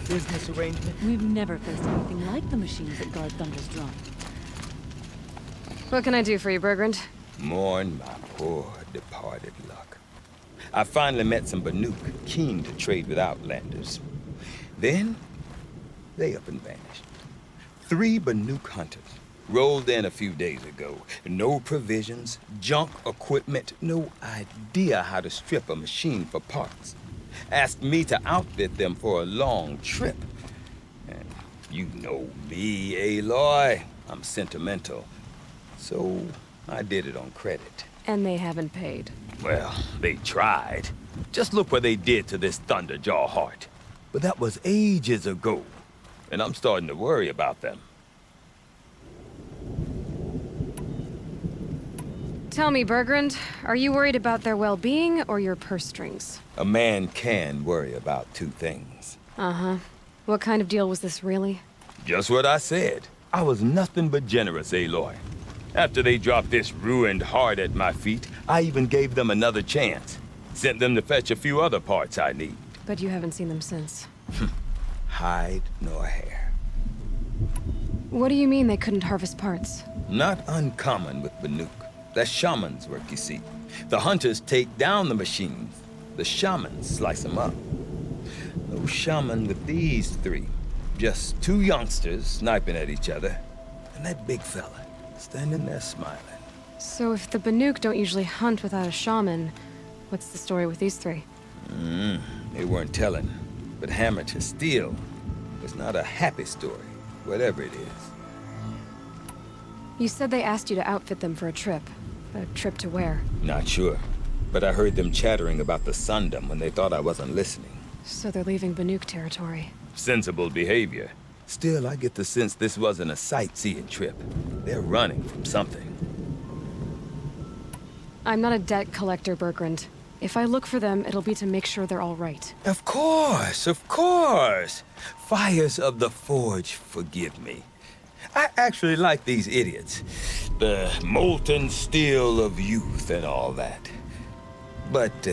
business arrangement? We've never faced anything like the machines that guard Thunder's drum. What can I do for you, Bergrand? Mourn my poor departed luck. I finally met some Banuk keen to trade with Outlanders. Then, they up and vanished. 3 Banuk hunters rolled in a few days ago. No provisions, junk equipment, no idea how to strip a machine for parts. Asked me to outfit them for a long trip. And you know me, Aloy. I'm sentimental. So I did it on credit. And they haven't paid. Well, they tried. Just look what they did to this Thunderjaw heart. But that was ages ago. And I'm starting to worry about them. Tell me, Bergrand, are you worried about their well-being or your purse strings? A man can worry about 2 things. Uh-huh. What kind of deal was this, really? Just what I said. I was nothing but generous, Aloy. After they dropped this ruined heart at my feet, I even gave them another chance. Sent them to fetch a few other parts I need. But you haven't seen them since. Hide nor hair. What do you mean they couldn't harvest parts? Not uncommon with Banuk. That's shaman's work, you see. The hunters take down the machines. The shamans slice them up. No shaman with these 3. Just 2 youngsters sniping at each other. And that big fella standing there smiling. So if the Banuk don't usually hunt without a shaman, what's the story with these 3? They weren't telling. But Hammer to Steel was not a happy story, whatever it is. You said they asked you to outfit them for a trip. A trip to where? Not sure. But I heard them chattering about the Sundom when they thought I wasn't listening. So they're leaving Banuk territory. Sensible behavior. Still, I get the sense this wasn't a sightseeing trip. They're running from something. I'm not a debt collector, Bergrand. If I look for them, it'll be to make sure they're all right. Of course, of course. Fires of the Forge, forgive me. I actually like these idiots. The molten steel of youth and all that. But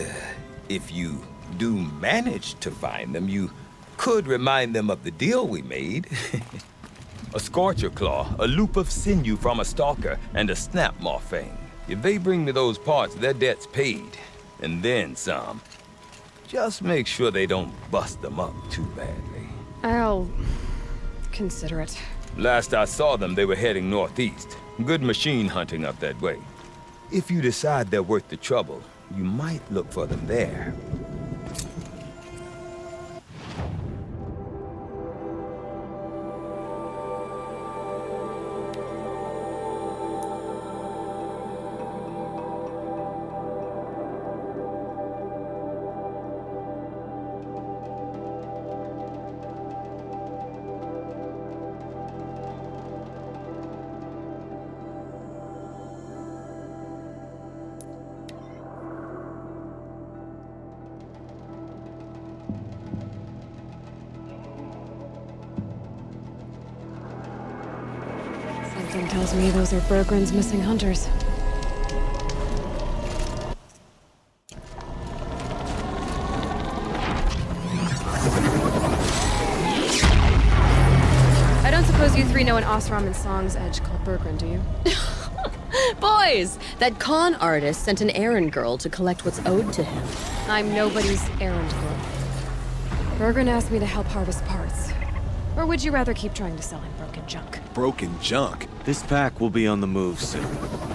if you do manage to find them, you could remind them of the deal we made. A Scorcher Claw, a loop of sinew from a stalker, and a snap morphine. If they bring me those parts, their debt's paid. And then some. Just make sure they don't bust them up too badly. I'll consider it. Last I saw them, they were heading northeast. Good machine hunting up that way. If you decide they're worth the trouble, you might look for them there. Something tells me those are Bergrand's missing hunters. I don't suppose you 3 know an Osram and Song's edge called Bergrand, do you? Boys, that con artist sent an errand girl to collect what's owed to him. I'm nobody's errand girl. Bergrand asked me to help harvest parts. Or would you rather keep trying to sell him broken junk? Broken junk? This pack will be on the move soon.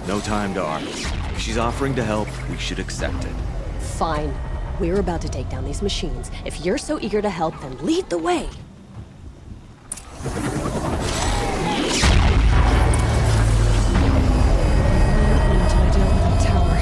No time to argue. If she's offering to help, we should accept it. Fine. We're about to take down these machines. If you're so eager to help, then lead the way. Until I deal with the tower.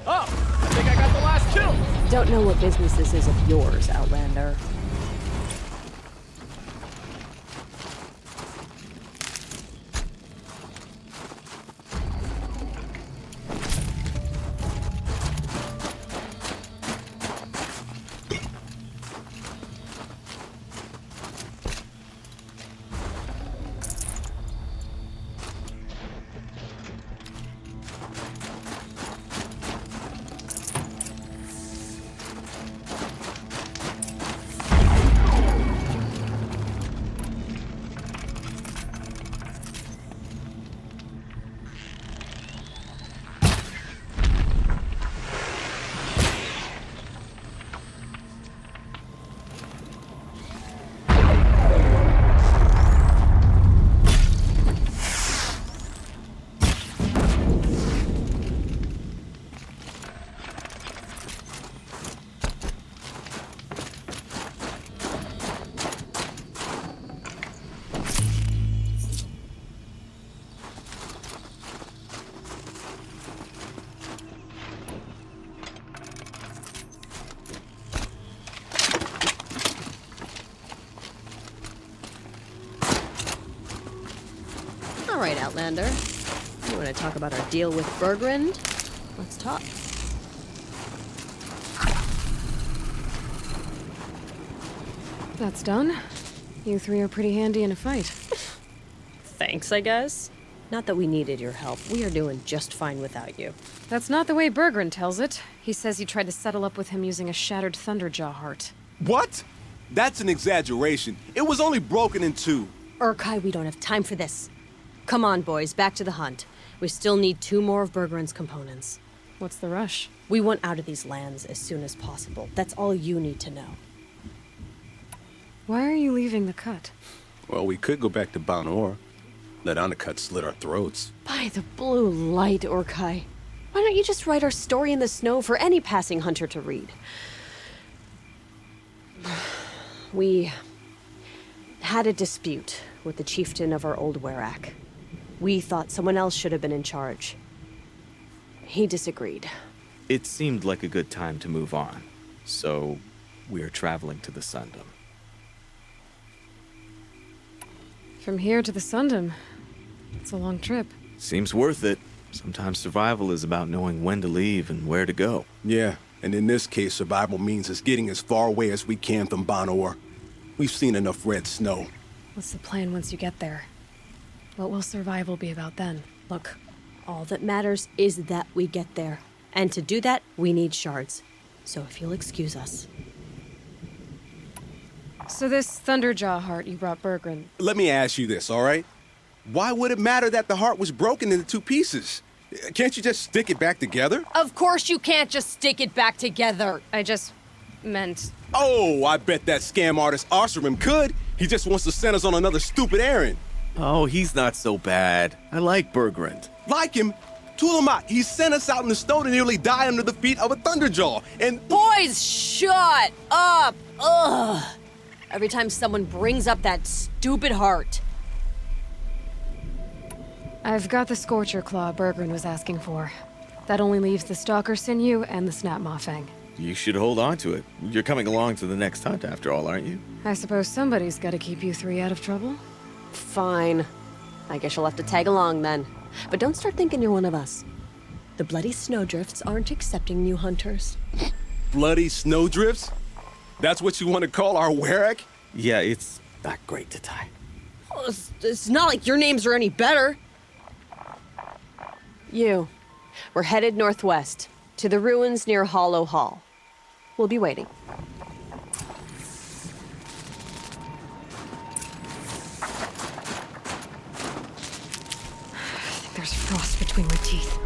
Oh, I think I got the last kill! Don't know what business this is of yours, Outlander. All right, Outlander. You want to talk about our deal with Bergrand? Let's talk. That's done. You three are pretty handy in a fight. Thanks, I guess. Not that we needed your help. We are doing just fine without you. That's not the way Bergrand tells it. He says you tried to settle up with him using a shattered Thunderjaw heart. What? That's an exaggeration. It was only broken in two. Urkai, we don't have time for this. Come on, boys, back to the hunt. We still need 2 more of Bergrand's components. What's the rush? We want out of these lands as soon as possible. That's all you need to know. Why are you leaving the cut? Well, we could go back to Banor. Let Undercut slit our throats. By the blue light, Urkai. Why don't you just write our story in the snow for any passing hunter to read? We had a dispute with the chieftain of our old Werak. We thought someone else should have been in charge. He disagreed. It seemed like a good time to move on, so we're traveling to the Sundom. From here to the Sundom. It's a long trip. Seems worth it. Sometimes survival is about knowing when to leave and where to go. Yeah, and in this case, survival means us getting as far away as we can from Banor. We've seen enough red snow. What's the plan once you get there? What will survival be about then? Look, all that matters is that we get there. And to do that, we need shards. So if you'll excuse us. So this Thunderjaw heart you brought Bergrand. Let me ask you this, all right? Why would it matter that the heart was broken into 2 pieces? Can't you just stick it back together? Of course you can't just stick it back together. I just meant... Oh, I bet that scam artist Arsarim could. He just wants to send us on another stupid errand. Oh, he's not so bad. I like Bergrand. Like him? Tulamat, he sent us out in the snow to nearly die under the feet of a Thunderjaw, and... Boys, shut up! Ugh! Every time someone brings up that stupid heart. I've got the Scorcher Claw Bergrand was asking for. That only leaves the Stalker Sinew and the Snap Maw Fang. You should hold on to it. You're coming along to the next hunt after all, aren't you? I suppose somebody's gotta keep you 3 out of trouble. Fine. I guess you'll have to tag along then. But don't start thinking you're one of us. The Bloody Snowdrifts aren't accepting new hunters. Bloody snowdrifts? That's what you want to call our Werak? Yeah, it's not great to tie. Well, it's not like your names are any better. We're headed northwest, to the ruins near Hollow Hall. We'll be waiting. I think there's frost between my teeth.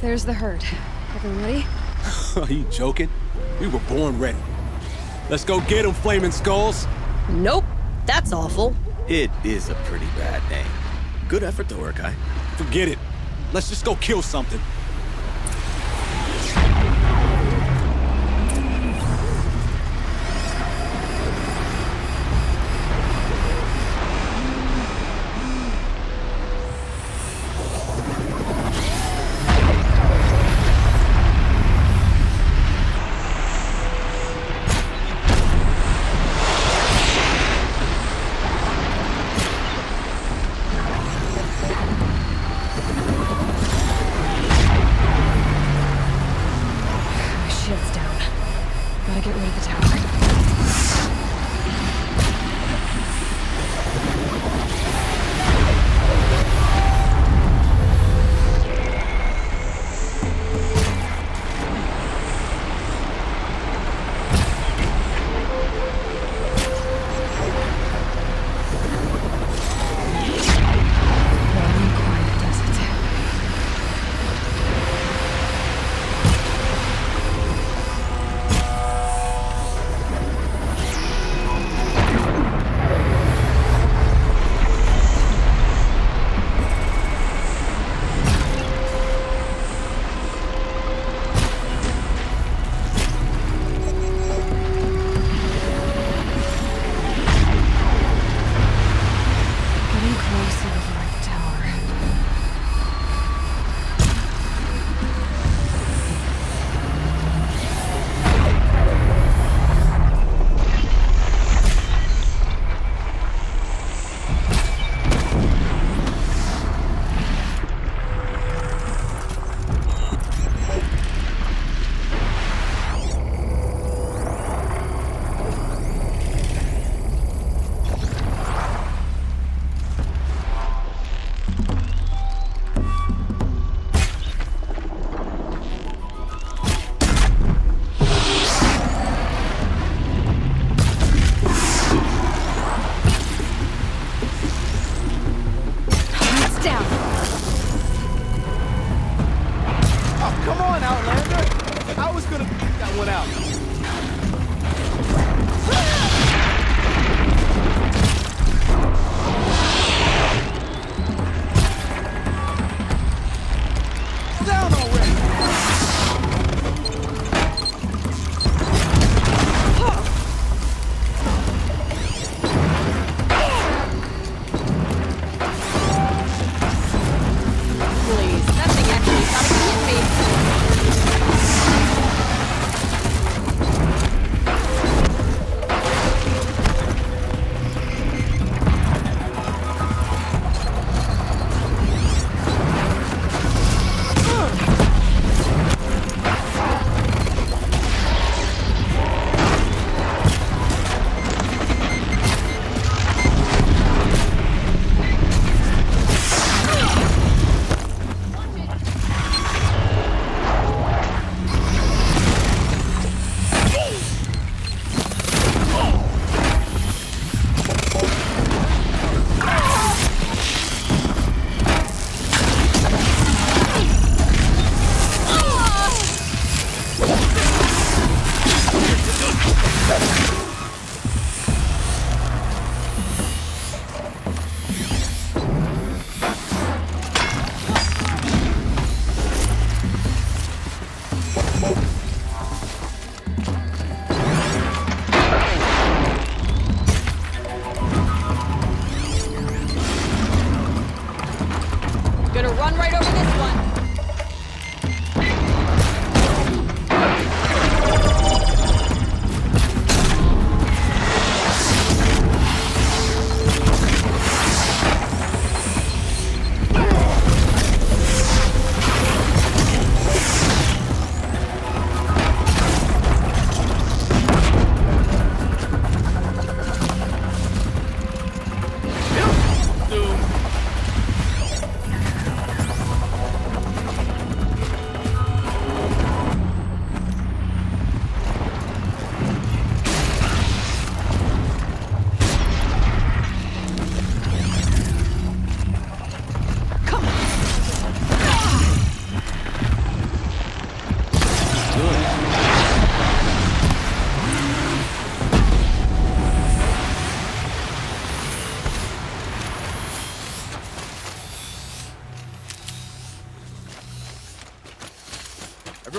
There's the herd. Everyone ready? Are you joking? We were born ready. Let's go get them, Flaming Skulls. Nope. That's awful. It is a pretty bad name. Good effort, though, Urkai. Forget it. Let's just go kill something.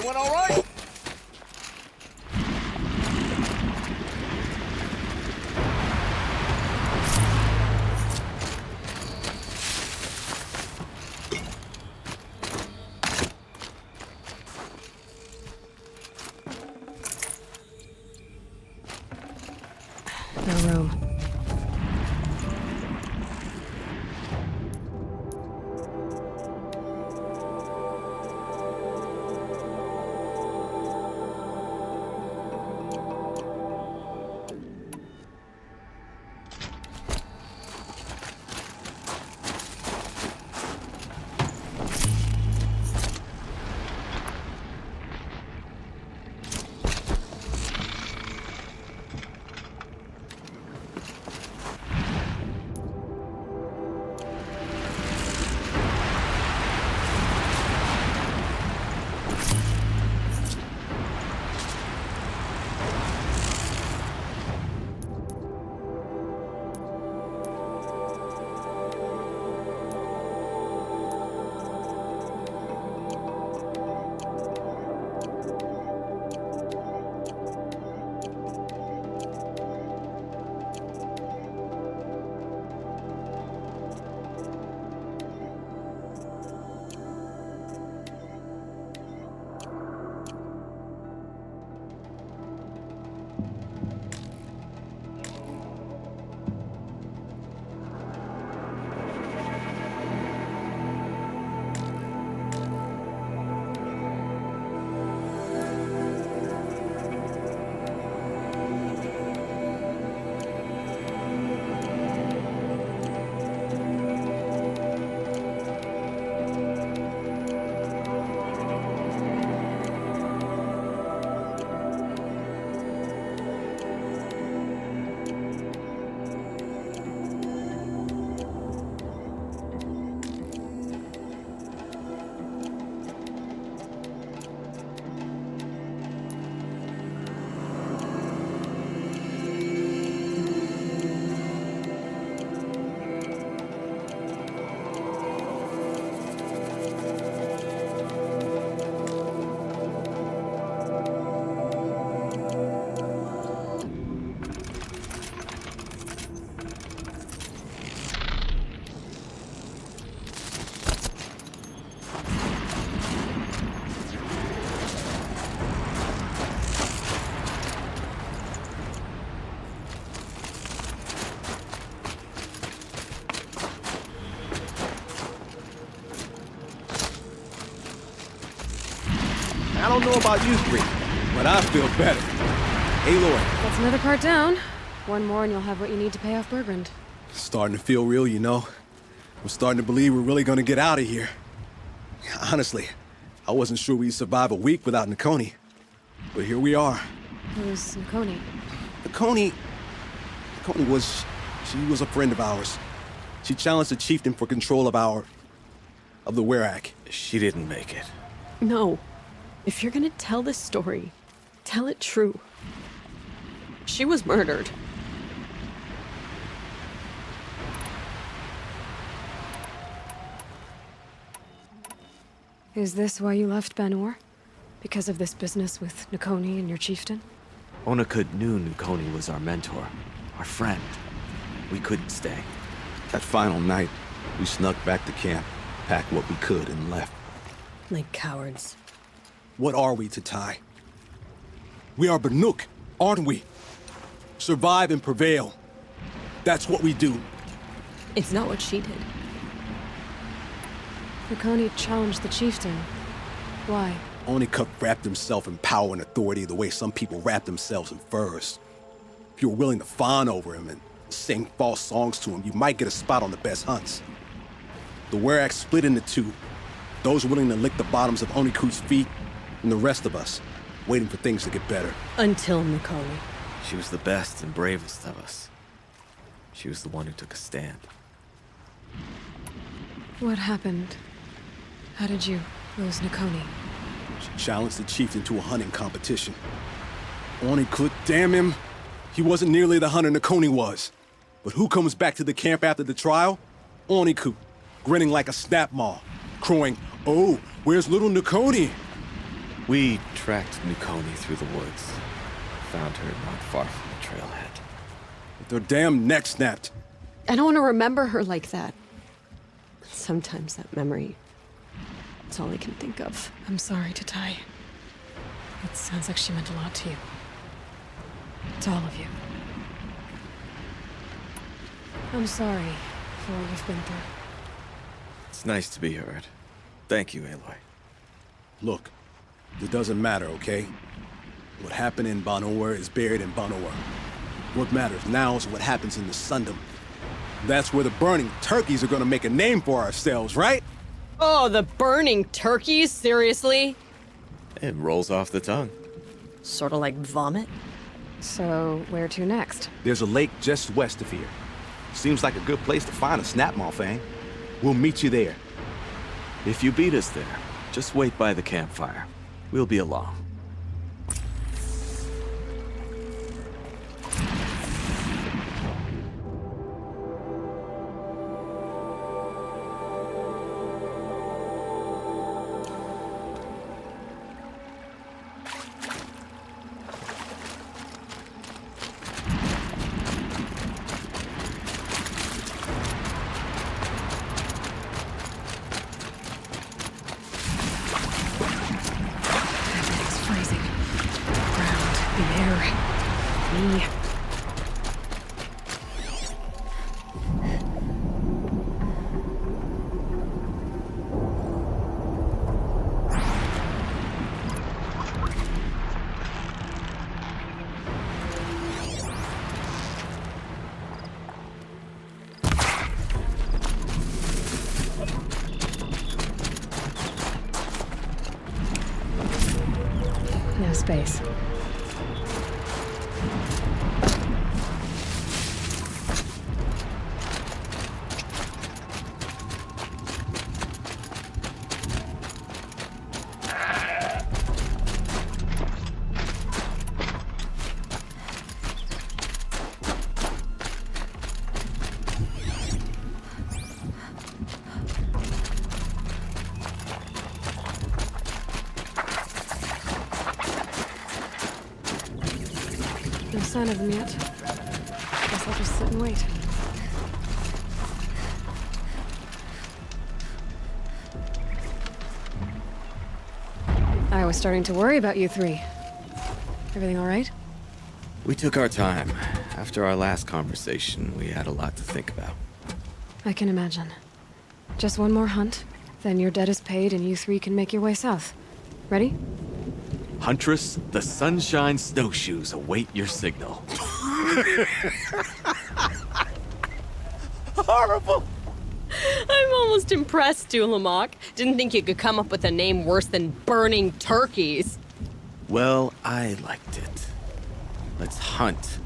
Everyone all right? No room. I don't know about you three, but I feel better. Hey, Lloyd. That's another part down. One more and you'll have what you need to pay off Bergrand. Starting to feel real, you know. I'm starting to believe we're really gonna get out of here. Honestly, I wasn't sure we'd survive a week without Nakoni. But here we are. Who's Nakoni? Nakoni was... she was a friend of ours. She challenged the chieftain for control of the Werak. She didn't make it. No. If you're gonna tell this story, tell it true. She was murdered. Is this why you left Banor? Because of this business with Nakoni and your chieftain? Onikut knew Nakoni was our mentor, our friend. We couldn't stay. That final night, we snuck back to camp, packed what we could, and left. Like cowards. What are we to Ty? We are Banuk, aren't we? Survive and prevail. That's what we do. It's not what she did. Nakoni challenged the chieftain. Why? Onikut wrapped himself in power and authority the way some people wrap themselves in furs. If you were willing to fawn over him and sing false songs to him, you might get a spot on the best hunts. The Werak split into two. Those willing to lick the bottoms of Onikut's feet, and the rest of us, waiting for things to get better. Until Nakoni. She was the best and bravest of us. She was the one who took a stand. What happened? How did you lose Nakoni? She challenged the chieftain to a hunting competition. Onikut, damn him, he wasn't nearly the hunter Nakoni was. But who comes back to the camp after the trial? Onikut, grinning like a snap maw, crowing, "Oh, where's little Nakoni?" We tracked Nukoni through the woods. Found her not far from the trailhead. With their damn neck snapped. I don't want to remember her like that. Sometimes that memory, it's all I can think of. I'm sorry, Tatai. It sounds like she meant a lot to you. To all of you. I'm sorry for what you've been through. It's nice to be heard. Thank you, Aloy. Look, it doesn't matter, okay? What happened in Banor is buried in Banor. What matters now is what happens in the Sundom. That's where the burning turkeys are gonna make a name for ourselves, right? Oh, the burning turkeys? Seriously? It rolls off the tongue. Sort of like vomit? So, where to next? There's a lake just west of here. Seems like a good place to find a snapmaw fang. We'll meet you there. If you beat us there, just wait by the campfire. We'll be along. Everything's freezing. The ground, the air, me. No space. No sign of them yet. Guess I'll just sit and wait. I was starting to worry about you three. Everything all right? We took our time. After our last conversation, we had a lot to think about. I can imagine. Just one more hunt, then your debt is paid and you three can make your way south. Ready? Huntress, the Sunshine Snowshoes await your signal. Horrible! I'm almost impressed, Dulamok. Didn't think you could come up with a name worse than burning turkeys. Well, I liked it. Let's hunt.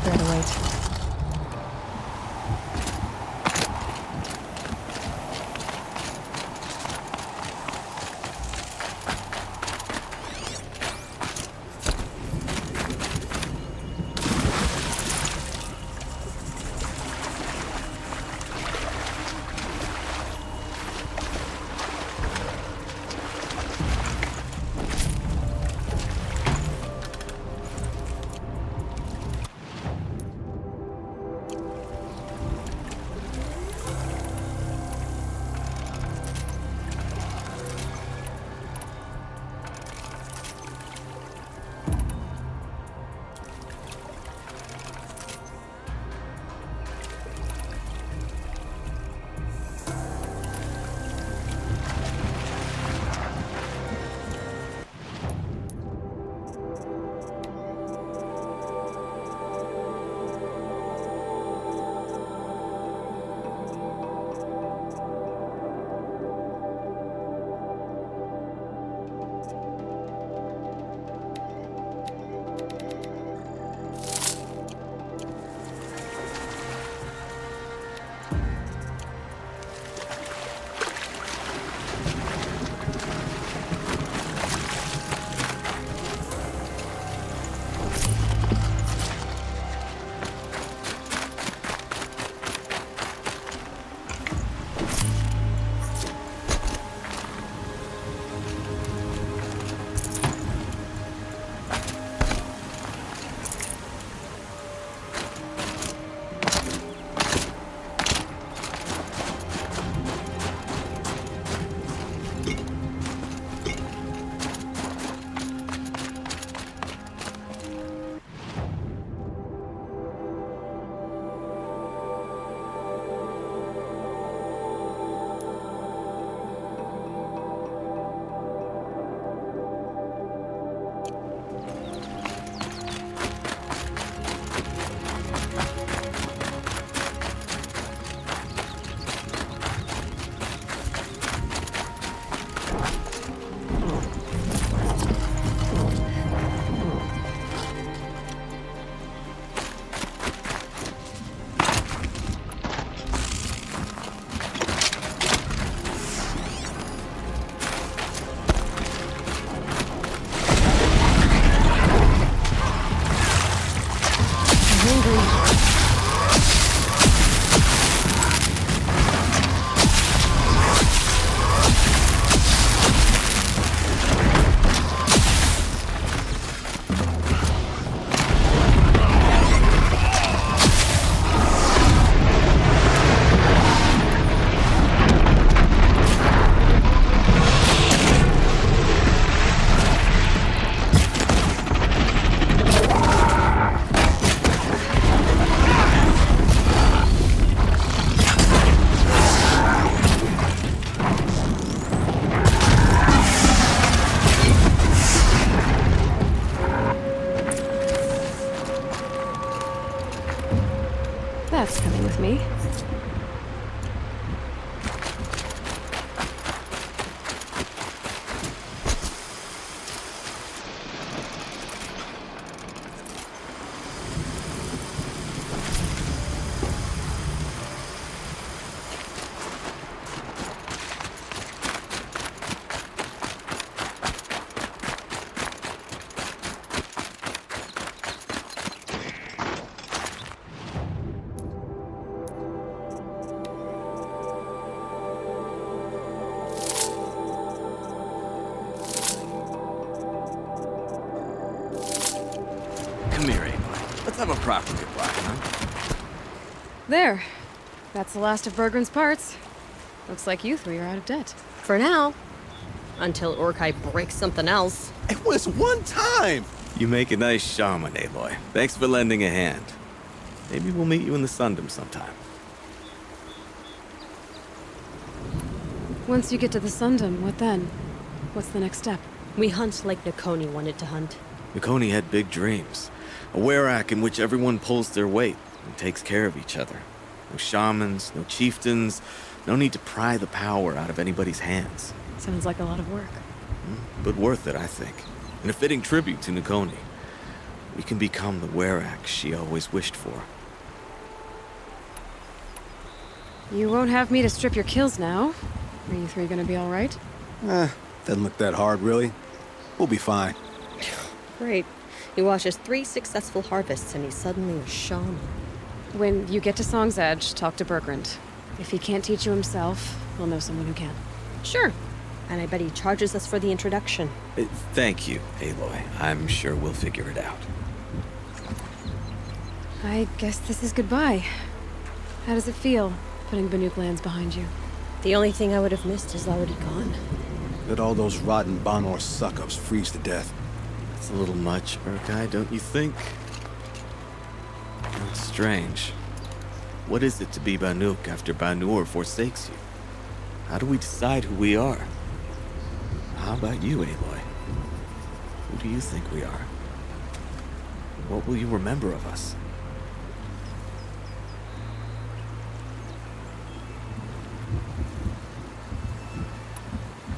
bear the weight. That's coming with me. Come here, Aloy. Let's have a proper goodbye, huh? There. That's the last of Bergren's parts. Looks like you three are out of debt. For now. Until Urkai breaks something else. It was one time! You make a nice shaman, Aloy. Thanks for lending a hand. Maybe we'll meet you in the Sundom sometime. Once you get to the Sundom, what then? What's the next step? We hunt like Nakoni wanted to hunt. Nakoni had big dreams. A werak in which everyone pulls their weight and takes care of each other. No shamans, no chieftains, no need to pry the power out of anybody's hands. Sounds like a lot of work. But worth it, I think. And a fitting tribute to Nakoni. we can become the Werak she always wished for. You won't have me to strip your kills now. Are you three gonna be alright? Doesn't look that hard, really. We'll be fine. Great. He watches 3 successful harvests and he's suddenly a shaman. When you get to Song's Edge, talk to Bergrand. If he can't teach you himself, we'll know someone who can. Sure. And I bet he charges us for the introduction. Thank you, Aloy. I'm sure we'll figure it out. I guess this is goodbye. How does it feel, putting Banuk lands behind you? The only thing I would have missed is already gone. Let all those rotten Banor suck-ups freeze to death. It's a little much, Urkai, don't you think? That's strange. What is it to be Banuk after Banur forsakes you? How do we decide who we are? How about you, Aloy? Who do you think we are? What will you remember of us?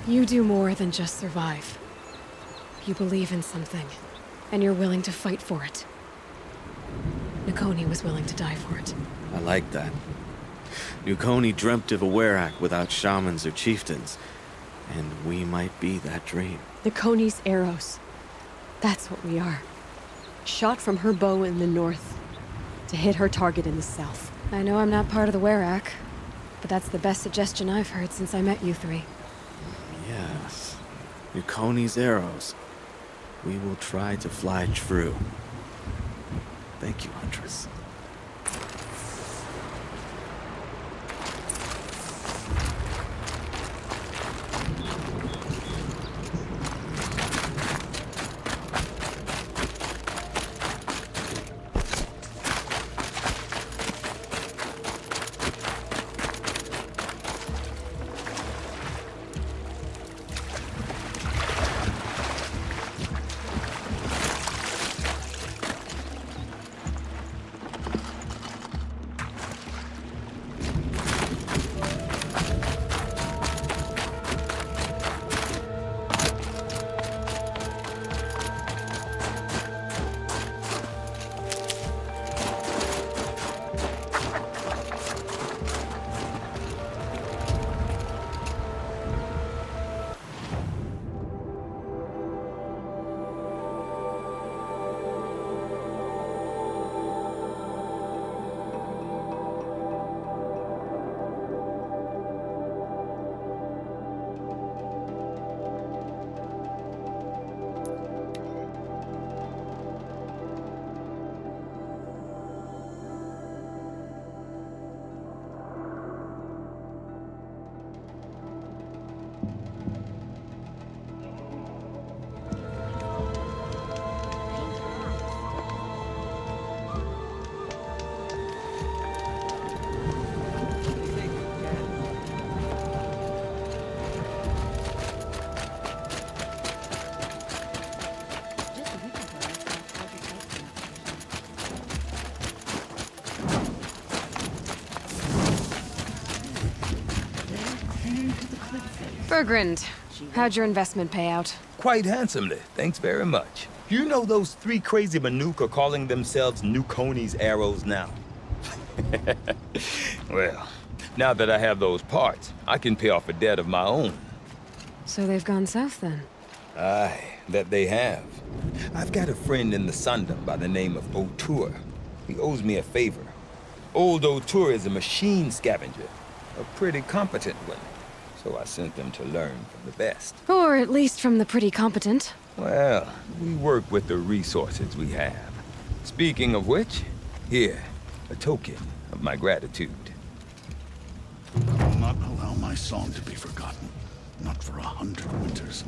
You do more than just survive. You believe in something, and you're willing to fight for it. Nakoni was willing to die for it. I like that. Nukoni dreamt of a Werak without shamans or chieftains, and we might be that dream. Nakoni's arrows. That's what we are. Shot from her bow in the north, to hit her target in the south. I know I'm not part of the Werak, but that's the best suggestion I've heard since I met you three. Yes. Nukoni's arrows. We will try to fly true. Thank you, Huntress. Bergrand, how'd your investment pay out? Quite handsomely, thanks very much. You know those 3 crazy Banuk are calling themselves Nukoni's arrows now? Well, now that I have those parts, I can pay off a debt of my own. So they've gone south then? Aye, that they have. I've got a friend in the Sundom by the name of O'Toole. He owes me a favor. Old O'Toole is a machine scavenger, a pretty competent one. So I sent them to learn from the best. Or at least from the pretty competent. Well, we work with the resources we have. Speaking of which, here, a token of my gratitude. I will not allow my song to be forgotten. Not for 100 winters.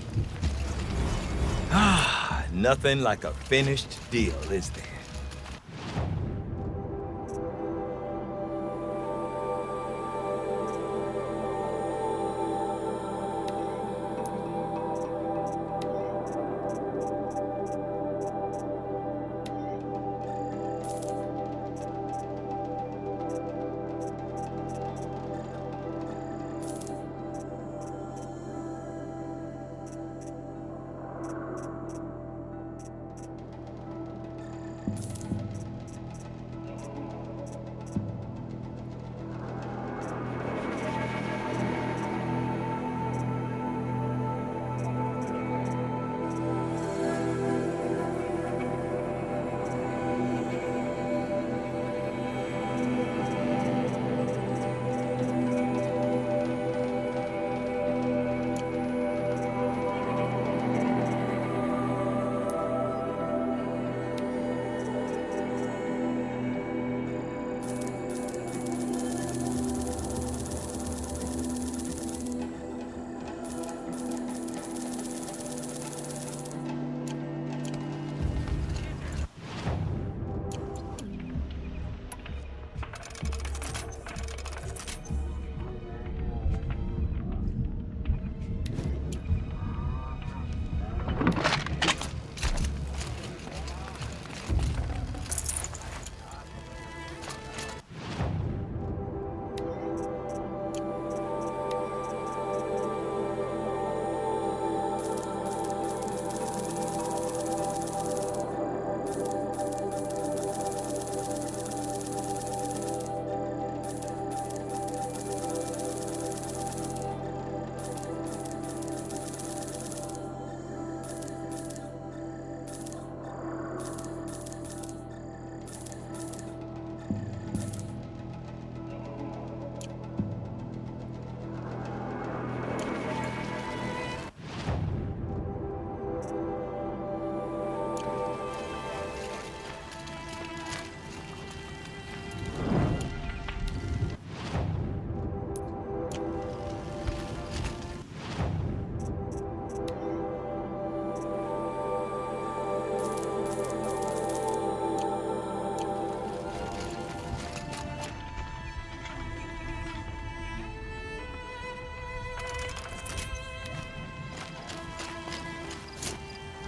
Ah, nothing like a finished deal, is there?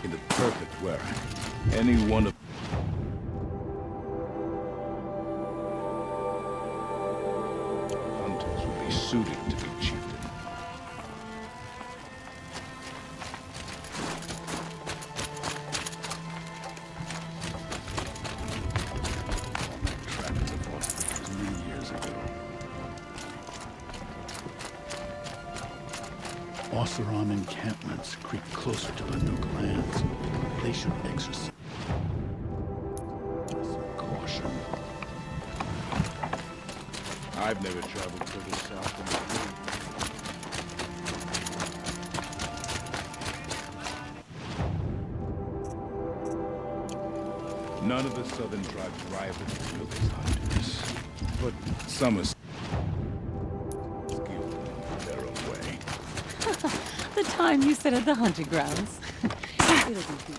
In the perfect wearer, any one of hunters would be suited to be chieftain. Trapped the forest many years ago. Oseram encampments creep closer to Banuk lands. They should exercise some caution. I've never traveled further south than the None of the southern tribes rival Banuk as hunters, but some are skilled in their own way. The time you sit at the hunting grounds. It'll be good.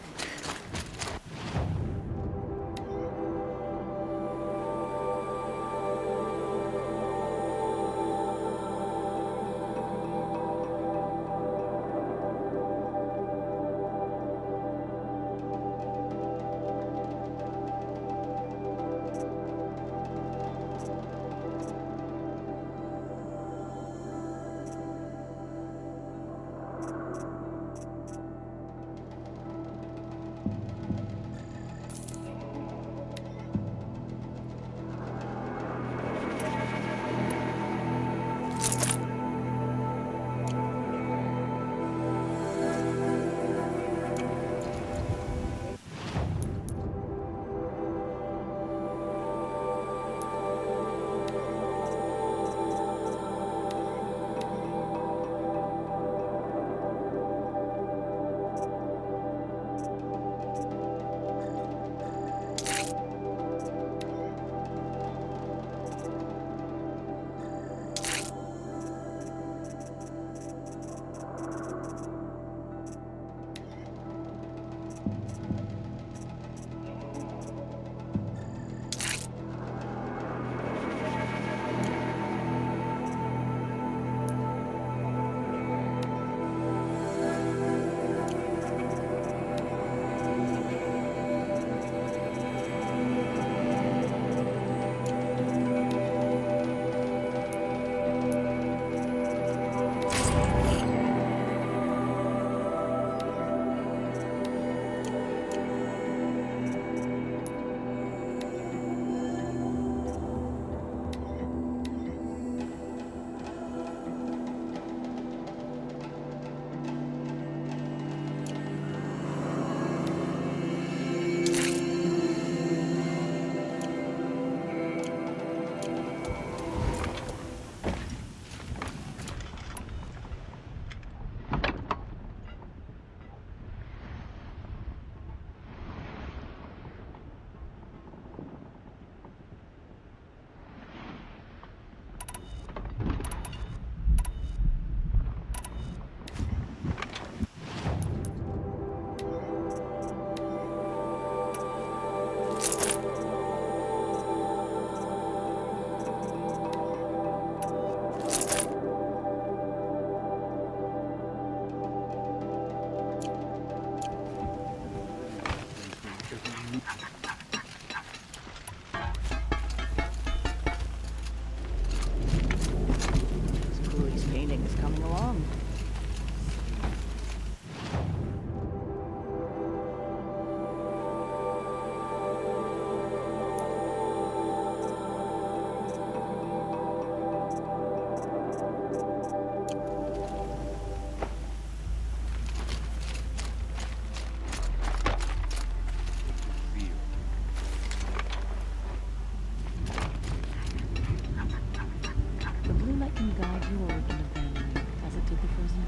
The blue light can guide you or it can abandon you, as it did the frozen